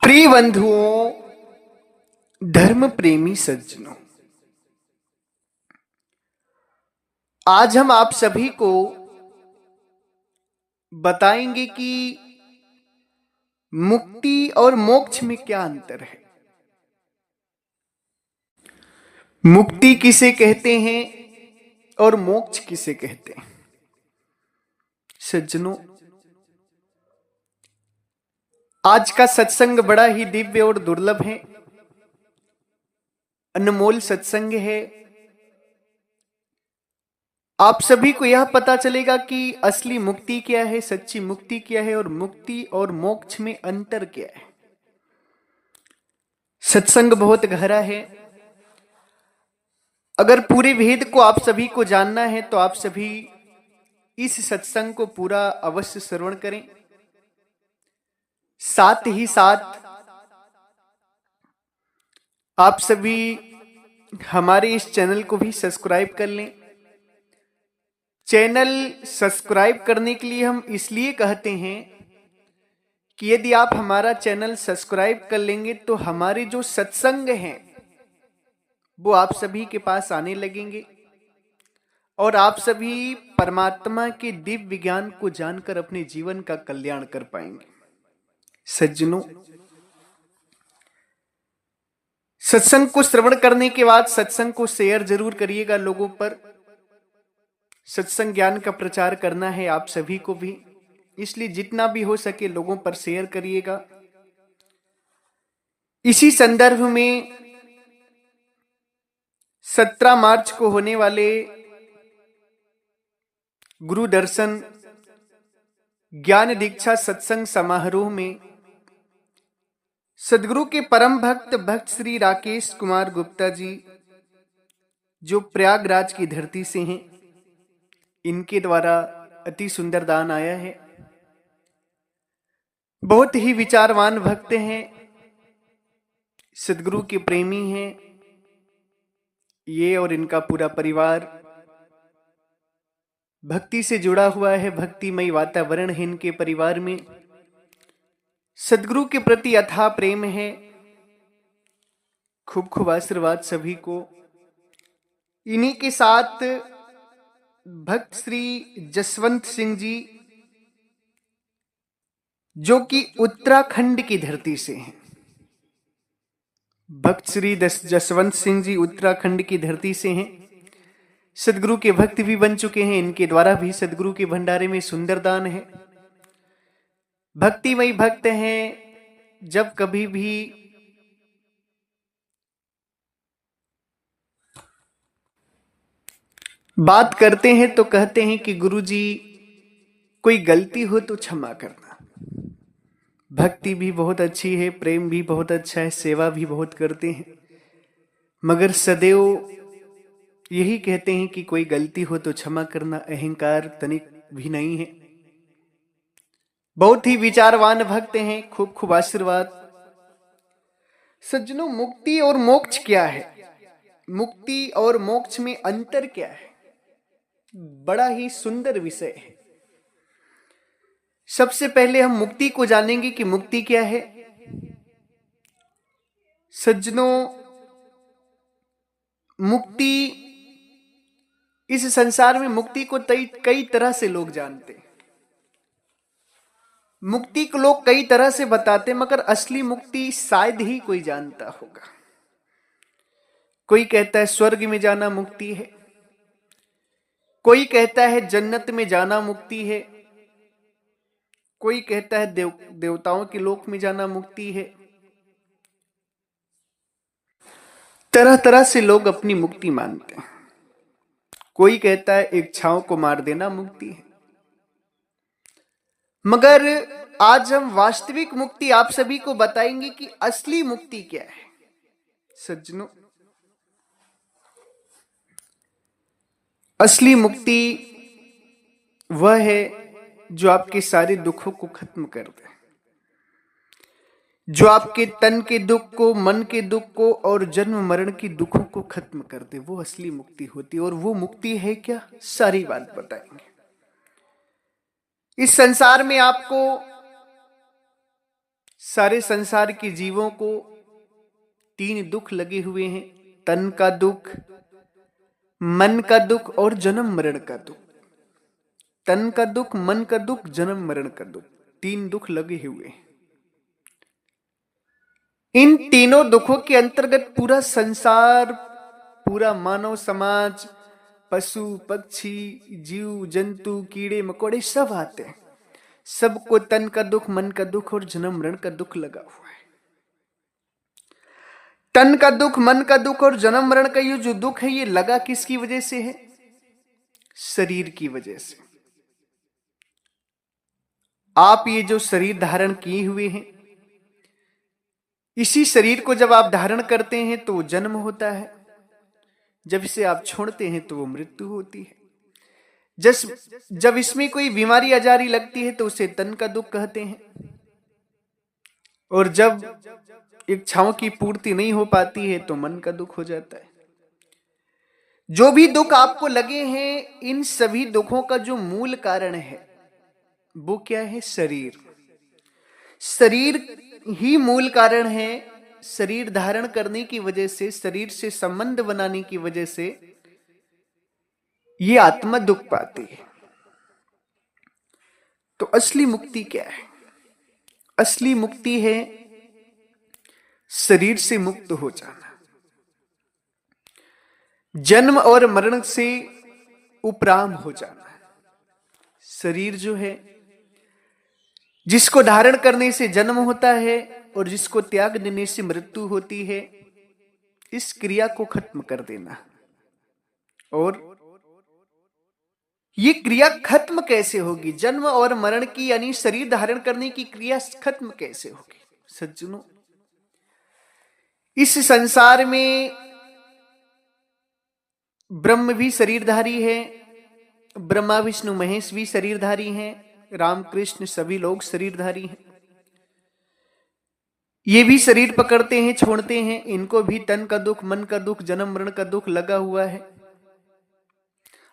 प्रिय बंधुओं, धर्म प्रेमी सज्जनों, आज हम आप सभी को बताएंगे कि मुक्ति और मोक्ष में क्या अंतर है। मुक्ति किसे कहते हैं और मोक्ष किसे कहते हैं। सज्जनों, आज का सत्संग बड़ा ही दिव्य और दुर्लभ है, अनमोल सत्संग है। आप सभी को यह पता चलेगा कि असली मुक्ति क्या है, सच्ची मुक्ति क्या है और मुक्ति और मोक्ष में अंतर क्या है। सत्संग बहुत गहरा है। अगर पूरे भेद को आप सभी को जानना है तो आप सभी इस सत्संग को पूरा अवश्य श्रवण करें। साथ ही साथ आप सभी हमारे इस चैनल को भी सब्सक्राइब कर लें। चैनल सब्सक्राइब करने के लिए हम इसलिए कहते हैं कि यदि आप हमारा चैनल सब्सक्राइब कर लेंगे तो हमारे जो सत्संग हैं वो आप सभी के पास आने लगेंगे और आप सभी परमात्मा के दिव्य ज्ञान को जानकर अपने जीवन का कल्याण कर पाएंगे। सज्जनों, सत्संग को श्रवण करने के बाद सत्संग को शेयर जरूर करिएगा लोगों पर। सत्संग ज्ञान का प्रचार करना है आप सभी को भी, इसलिए जितना भी हो सके लोगों पर शेयर करिएगा। इसी संदर्भ में 17 मार्च को होने वाले गुरु दर्शन ज्ञान दीक्षा सत्संग समारोह में सदगुरु के परम भक्त श्री राकेश कुमार गुप्ता जी, जो प्रयागराज की धरती से हैं, इनके द्वारा अति सुंदर दान आया है। बहुत ही विचारवान भक्त हैं, सदगुरु के प्रेमी हैं ये, और इनका पूरा परिवार भक्ति से जुड़ा हुआ है। भक्तिमय वातावरण है इनके परिवार में। सदगुरु के प्रति अथाह प्रेम है। खूब खूब आशीर्वाद सभी को। इन्हीं के साथ भक्त श्री जसवंत सिंह जी, जो कि उत्तराखंड की धरती से हैं। भक्त श्री जसवंत सिंह जी उत्तराखंड की धरती से हैं। सदगुरु के भक्त भी बन चुके हैं। इनके द्वारा भी सदगुरु के भंडारे में सुंदर दान है। भक्तिमय भक्त हैं। जब कभी भी बात करते हैं तो कहते हैं कि गुरुजी कोई गलती हो तो क्षमा करना। भक्ति भी बहुत अच्छी है, प्रेम भी बहुत अच्छा है, सेवा भी बहुत करते हैं, मगर सदैव यही कहते हैं कि कोई गलती हो तो क्षमा करना। अहंकार तनिक भी नहीं है। बहुत ही विचारवान भक्त हैं। खूब खूब आशीर्वाद। सज्जनों, मुक्ति और मोक्ष क्या है, मुक्ति और मोक्ष में अंतर क्या है, बड़ा ही सुंदर विषय है। सबसे पहले हम मुक्ति को जानेंगे कि मुक्ति क्या है। सज्जनों, मुक्ति, इस संसार में मुक्ति को कई तरह से लोग जानते हैं। मुक्ति को लोग कई तरह से बताते, मगर असली मुक्ति शायद ही कोई जानता होगा। कोई कहता है स्वर्ग में जाना मुक्ति है, कोई कहता है जन्नत में जाना मुक्ति है, कोई कहता है देवताओं के लोक में जाना मुक्ति है। तरह तरह से लोग अपनी मुक्ति मानते हैं। कोई कहता है इच्छाओं को मार देना मुक्ति है। मगर आज हम वास्तविक मुक्ति आप सभी को बताएंगे कि असली मुक्ति क्या है। सज्जनों, असली मुक्ति वह है जो आपके सारे दुखों को खत्म कर दे, जो आपके तन के दुख को, मन के दुख को और जन्म मरण की दुखों को खत्म कर दे। वो असली मुक्ति होती है। और वो मुक्ति है क्या, सारी बात बताएंगे। इस संसार में आपको सारे संसार के जीवों को 3 दुख लगे हुए हैं, तन का दुख, मन का दुख और जन्म मरण का दुख। तन का दुख, मन का दुख, जन्म मरण का दुख, 3 दुख लगे हुए हैं। इन तीनों दुखों के अंतर्गत पूरा संसार, पूरा मानव समाज, पशु पक्षी, जीव जंतु, कीड़े मकोड़े सब आते हैं। सबको तन का दुख, मन का दुख और जन्म मरण का दुख लगा हुआ है। तन का दुख, मन का दुख और जन्म मरण का ये जो दुख है, ये लगा किसकी वजह से है? शरीर की वजह से। आप ये जो शरीर धारण किए हुए हैं, इसी शरीर को जब आप धारण करते हैं तो जन्म होता है, जब इसे आप छोड़ते हैं तो वो मृत्यु होती है। जब इसमें कोई बीमारी आजारी लगती है तो उसे तन का दुख कहते हैं, और जब इच्छाओं की पूर्ति नहीं हो पाती है तो मन का दुख हो जाता है। जो भी दुख आपको लगे हैं, इन सभी दुखों का जो मूल कारण है वो क्या है? शरीर। शरीर ही मूल कारण है। शरीर धारण करने की वजह से, शरीर से संबंध बनाने की वजह से ये आत्मा दुख पाती है। तो असली मुक्ति क्या है? असली मुक्ति है शरीर से मुक्त हो जाना, जन्म और मरण से उपराम हो जाना। शरीर जो है, जिसको धारण करने से जन्म होता है और जिसको त्याग देने से मृत्यु होती है, इस क्रिया को खत्म कर देना। और ये क्रिया खत्म कैसे होगी? जन्म और मरण की, यानी शरीर धारण करने की क्रिया खत्म कैसे होगी? सज्जनों, इस संसार में ब्रह्म भी शरीरधारी है, ब्रह्मा विष्णु महेश भी शरीरधारी हैं, राम कृष्ण सभी लोग शरीरधारी हैं। ये भी शरीर पकड़ते हैं, छोड़ते हैं, इनको भी तन का दुख, मन का दुख, जन्म मरण का दुख लगा हुआ है।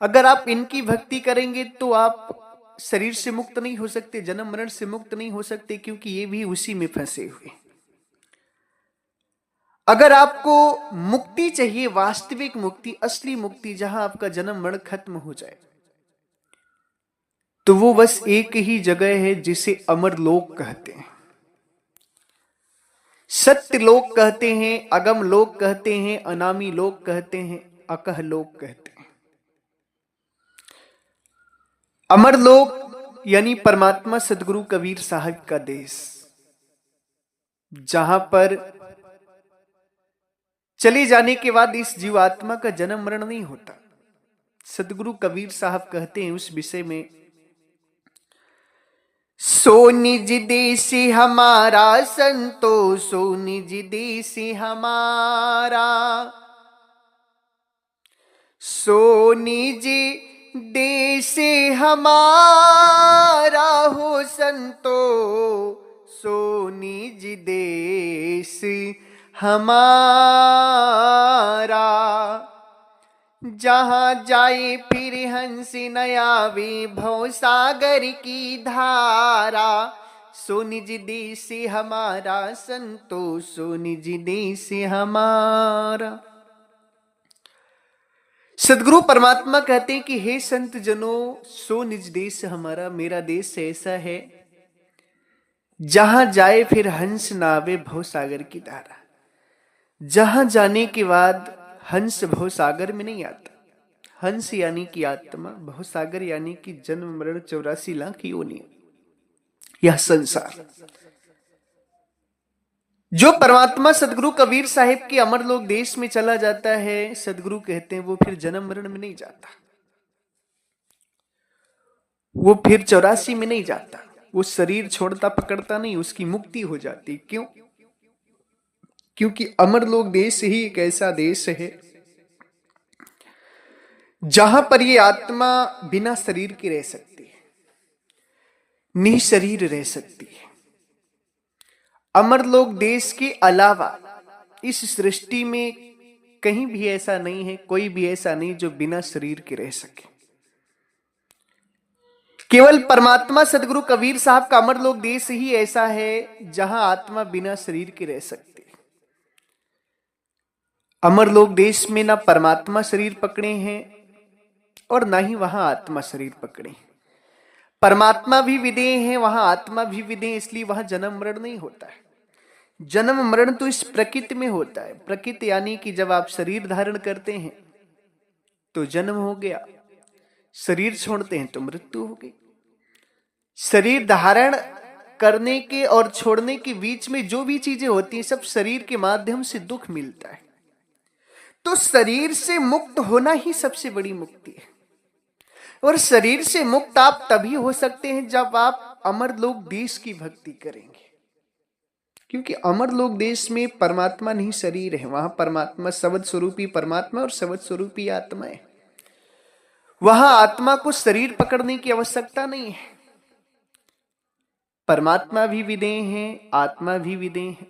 अगर आप इनकी भक्ति करेंगे तो आप शरीर से मुक्त नहीं हो सकते, जन्म मरण से मुक्त नहीं हो सकते, क्योंकि ये भी उसी में फंसे हुए। अगर आपको मुक्ति चाहिए, वास्तविक मुक्ति, असली मुक्ति, जहां आपका जन्म मरण खत्म हो जाए, तो वो बस एक ही जगह है जिसे अमर लोक कहते हैं, सत्य लोक कहते हैं, अगम लोक कहते हैं, अनामी लोक कहते हैं, अकह लोक कहते हैं। अमर लोक यानी परमात्मा सदगुरु कबीर साहब का देश, जहां पर चले जाने के बाद इस जीवात्मा का जन्म मरण नहीं होता। सदगुरु कबीर साहब कहते हैं उस विषय में, सो निज देश हमारा संतो, सो निज देश हमारा, सो निज देश हमारा हो संतो, सो निज देश हमारा। जहां जाए फिर हंस न आवे भव सागर की धारा, सो निज देश हमारा संतो, सो निज देश हमारा। सदगुरु परमात्मा कहते हैं कि हे संत जनों, सो निज देश हमारा, मेरा देश ऐसा है जहां जाए फिर हंस न आवे भव सागर की धारा। जहां जाने के बाद हंस भव सागर में नहीं आता। हंस यानी कि आत्मा, भव सागर यानी कि जन्म मरण 84 लाख योनि, यह संसार। जो परमात्मा सदगुरु कबीर साहिब के अमर लोक देश में चला जाता है, सदगुरु कहते हैं वो फिर जन्म मरण में नहीं जाता, वो फिर 84 में नहीं जाता, वो शरीर छोड़ता पकड़ता नहीं, उसकी मुक्ति हो जाती। क्यों? क्योंकि अमर लोक देश ही एक ऐसा देश है जहां पर ये आत्मा बिना शरीर के रह सकती है, निःशरीर रह सकती है। अमर लोक देश के अलावा इस सृष्टि में कहीं भी ऐसा नहीं है, कोई भी ऐसा नहीं जो बिना शरीर के रह सके। केवल परमात्मा सदगुरु कबीर साहब का अमरलोक देश ही ऐसा है जहां आत्मा बिना शरीर के रह सकती है। अमरलोक देश में ना परमात्मा शरीर पकड़े हैं और ना ही वहां आत्मा शरीर पकड़े हैं। परमात्मा भी विदेह है, वहां आत्मा भी विदेह, इसलिए वहां जन्म मरण नहीं होता है। जन्म मरण तो इस प्रकृति में होता है। प्रकृति यानी कि जब आप शरीर धारण करते हैं तो जन्म हो गया, शरीर छोड़ते हैं तो मृत्यु हो गई। शरीर धारण करने के और छोड़ने के बीच में जो भी चीजें होती हैं सब शरीर के माध्यम से दुख मिलता है। तो शरीर से मुक्त होना ही सबसे बड़ी मुक्ति है। और शरीर से मुक्त आप तभी हो सकते हैं जब आप अमरलोक देश की भक्ति करेंगे, क्योंकि अमरलोक देश में परमात्मा नहीं शरीर है। वहां परमात्मा शब्द स्वरूपी परमात्मा और शब्द स्वरूपी आत्मा है। वहां आत्मा को शरीर पकड़ने की आवश्यकता नहीं है। परमात्मा भी विदेह है, आत्मा भी विदेह है।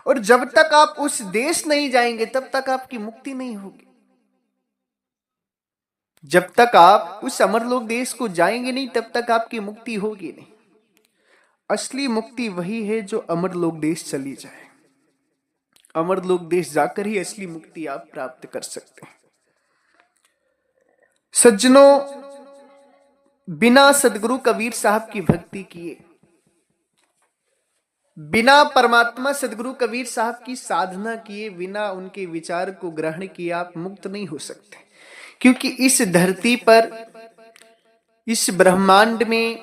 और जब तक आप उस देश नहीं जाएंगे तब तक आपकी मुक्ति नहीं होगी। जब तक आप उस अमरलोक देश को जाएंगे नहीं तब तक आपकी मुक्ति होगी नहीं। असली मुक्ति वही है जो अमरलोक देश चली जाए। अमरलोक देश जाकर ही असली मुक्ति आप प्राप्त कर सकते हैं। सज्जनों, बिना सदगुरु कबीर साहब की भक्ति किए, बिना परमात्मा सदगुरु कबीर साहब की साधना किए, बिना उनके विचार को ग्रहण किए आप मुक्त नहीं हो सकते। क्योंकि इस धरती पर, इस ब्रह्मांड में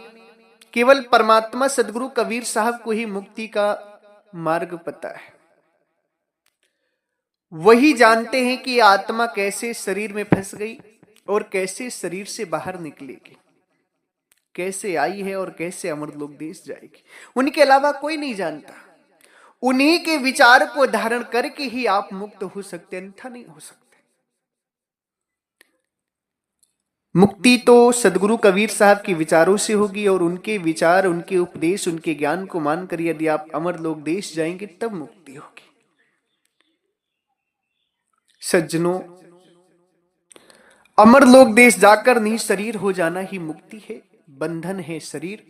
केवल परमात्मा सदगुरु कबीर साहब को ही मुक्ति का मार्ग पता है। वही जानते हैं कि आत्मा कैसे शरीर में फंस गई और कैसे शरीर से बाहर निकलेगी, कैसे आई है और कैसे अमरलोक देश जाएगी। उनके अलावा कोई नहीं जानता। उन्हीं के विचार को धारण करके ही आप मुक्त हो सकते, अन्यथा नहीं हो सकते। मुक्ति तो सदगुरु कबीर साहब के विचारों से होगी और उनके विचार, उनके उपदेश, उनके ज्ञान को मानकर यदि आप अमरलोक देश जाएंगे तब मुक्ति होगी। सज्जनों, अमरलोक देश जाकर नहीं शरीर हो जाना ही मुक्ति है। बंधन है शरीर,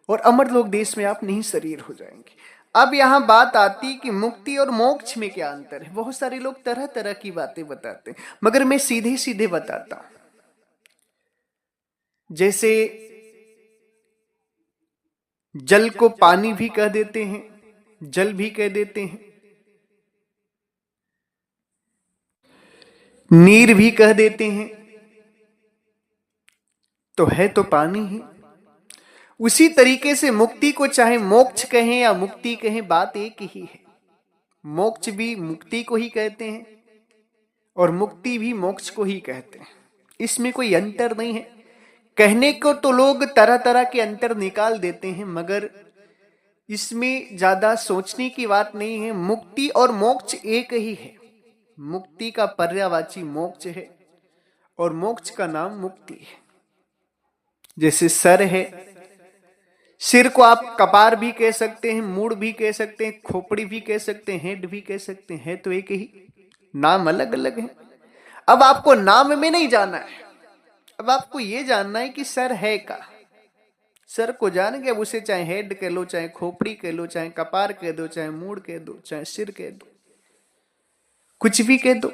और अमरलोक देश में आप नहीं शरीर हो जाएंगे। अब यहां बात आती कि मुक्ति और मोक्ष में क्या अंतर है। बहुत सारे लोग तरह तरह की बातें बताते हैं, मगर मैं सीधे सीधे बताता हूं। जैसे जल को पानी भी कह देते हैं, जल भी कह देते हैं, नीर भी कह देते हैं, तो है तो पानी ही। उसी तरीके से मुक्ति को चाहे मोक्ष कहें या मुक्ति कहें, बात एक ही है। मोक्ष भी मुक्ति को ही कहते हैं और मुक्ति भी मोक्ष को ही कहते हैं। इसमें कोई अंतर नहीं है। कहने को तो लोग तरह तरह के अंतर निकाल देते हैं, मगर इसमें ज्यादा सोचने की बात नहीं है। मुक्ति और मोक्ष एक ही है। मुक्ति का पर्यायवाची मोक्ष है और मोक्ष का नाम मुक्ति है। जैसे सर है, सिर को आप कपार भी कह सकते हैं, मूड भी कह सकते हैं, खोपड़ी भी कह सकते हैं, हेड भी कह सकते हैं, तो एक ही, नाम अलग अलग है। अब आपको नाम में नहीं जाना है, अब आपको यह जानना है कि सर है का। सर को जान गए, उसे चाहे हेड कह लो, चाहे खोपड़ी कह लो, चाहे कपार कह दो, चाहे मूड कह दो, चाहे सिर कह दो, कुछ भी कह दो,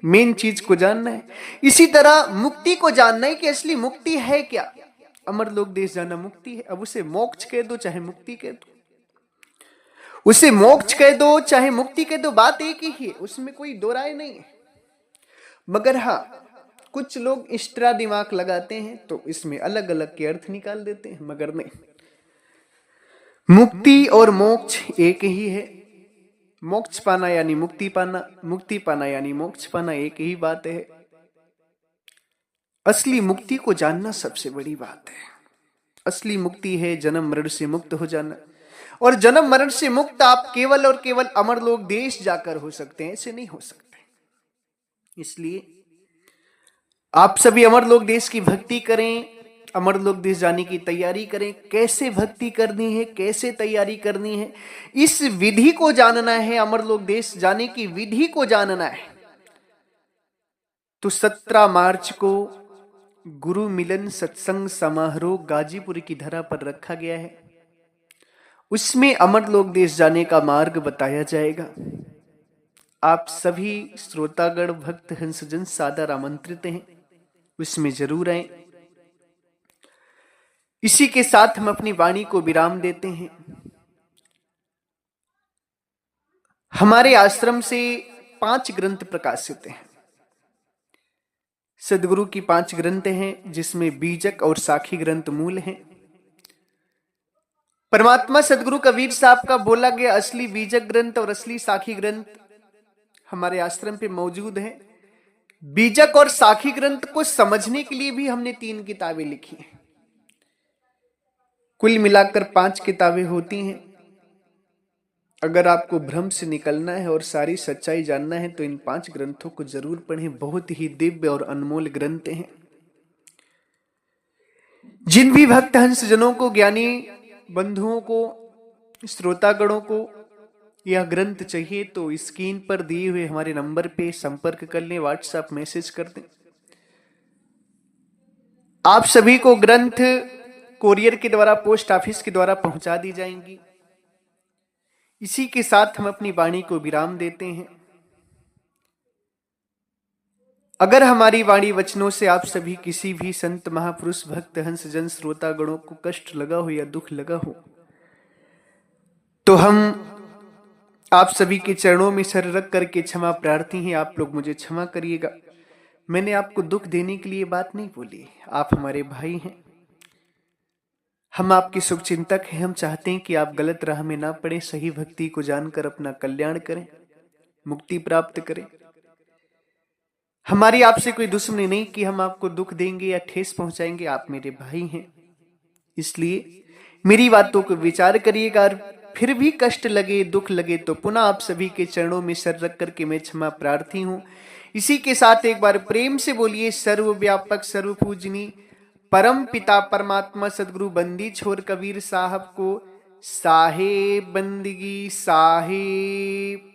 मेन चीज को जानना है। इसी तरह मुक्ति को जानना है कि असली मुक्ति है क्या। अमरलोक देश जाना मुक्ति है। अब उसे मोक्ष कह दो चाहे मुक्ति कह दो, उसे मोक्ष कह दो चाहे मुक्ति कह दो, बात एक ही है, उसमें कोई दो राय नहीं है। मगर हाँ, कुछ लोग एक्स्ट्रा दिमाग लगाते हैं तो इसमें अलग अलग के अर्थ निकाल देते हैं, मगर नहीं, मुक्ति और मोक्ष एक ही है। मोक्ष पाना यानी मुक्ति पाना, मुक्ति पाना यानी मोक्ष पाना, एक ही बात है। असली मुक्ति को जानना सबसे बड़ी बात है। असली मुक्ति है जन्म मरण से मुक्त हो जाना, और जन्म मरण से मुक्त आप केवल और केवल अमरलोक देश जाकर हो सकते हैं, ऐसे नहीं हो सकते। इसलिए आप सभी अमरलोक देश की भक्ति करें, अमरलोक देश जाने की तैयारी करें। कैसे भक्ति करनी है, कैसे तैयारी करनी है, इस विधि को जानना है। अमरलोक देश जाने की विधि को जानना है तो 17 मार्च को गुरु मिलन सत्संग समारोह गाजीपुर की धरा पर रखा गया है। उसमें अमरलोक देश जाने का मार्ग बताया जाएगा। आप सभी श्रोतागण भक्त हंसजन सादर आमंत्रित हैं, उसमें जरूर आए। इसी के साथ हम अपनी वाणी को विराम देते हैं। हमारे आश्रम से 5 ग्रंथ प्रकाशित हैं। सदगुरु की 5 ग्रंथ हैं, जिसमें बीजक और साखी ग्रंथ मूल हैं। परमात्मा सदगुरु कबीर साहब का बोला गया असली बीजक ग्रंथ और असली साखी ग्रंथ हमारे आश्रम पे मौजूद है। बीजक और साखी ग्रंथ को समझने के लिए भी हमने 3 किताबें लिखी हैं। कुल मिलाकर 5 किताबें होती हैं। अगर आपको भ्रम से निकलना है और सारी सच्चाई जानना है तो इन 5 ग्रंथों को जरूर पढ़ें। बहुत ही दिव्य और अनमोल ग्रंथ हैं। जिन भी भक्त हंसजनों को, ज्ञानी बंधुओं को, श्रोतागणों को यह ग्रंथ चाहिए तो स्क्रीन पर दिए हुए हमारे नंबर पे संपर्क कर लें, व्हाट्सएप मैसेज कर दें। आप सभी को ग्रंथ कोरियर के द्वारा, पोस्ट ऑफिस के द्वारा पहुंचा दी जाएंगी। इसी के साथ हम अपनी वाणी को विराम देते हैं। अगर हमारी वाणी वचनों से आप सभी किसी भी संत महापुरुष भक्त हंसजन श्रोतागणों को कष्ट लगा हो या दुख लगा हो तो हम आप सभी के चरणों में सर रख करके क्षमा प्रार्थी हैं। आप लोग मुझे क्षमा करिएगा। मैंने आपको दुख देने के लिए बात नहीं बोली। आप हमारे भाई हैं, हम आपके शुभ चिंतक हैं। हम चाहते हैं कि आप गलत राह में ना पड़े, सही भक्ति को जानकर अपना कल्याण करें, मुक्ति प्राप्त करें। हमारी आपसे कोई दुश्मनी नहीं कि हम आपको दुख देंगे या ठेस पहुंचाएंगे। आप मेरे भाई हैं, इसलिए मेरी बातों को विचार करिएगा। और फिर भी कष्ट लगे, दुख लगे तो पुनः आप सभी के चरणों में सर रख करके मैं क्षमा प्रार्थी हूं। इसी के साथ एक बार प्रेम से बोलिए, सर्वव्यापक सर्वपूजनी परम पिता परमात्मा सदगुरु बंदी छोर कबीर साहब को साहेब बंदगी साहेब।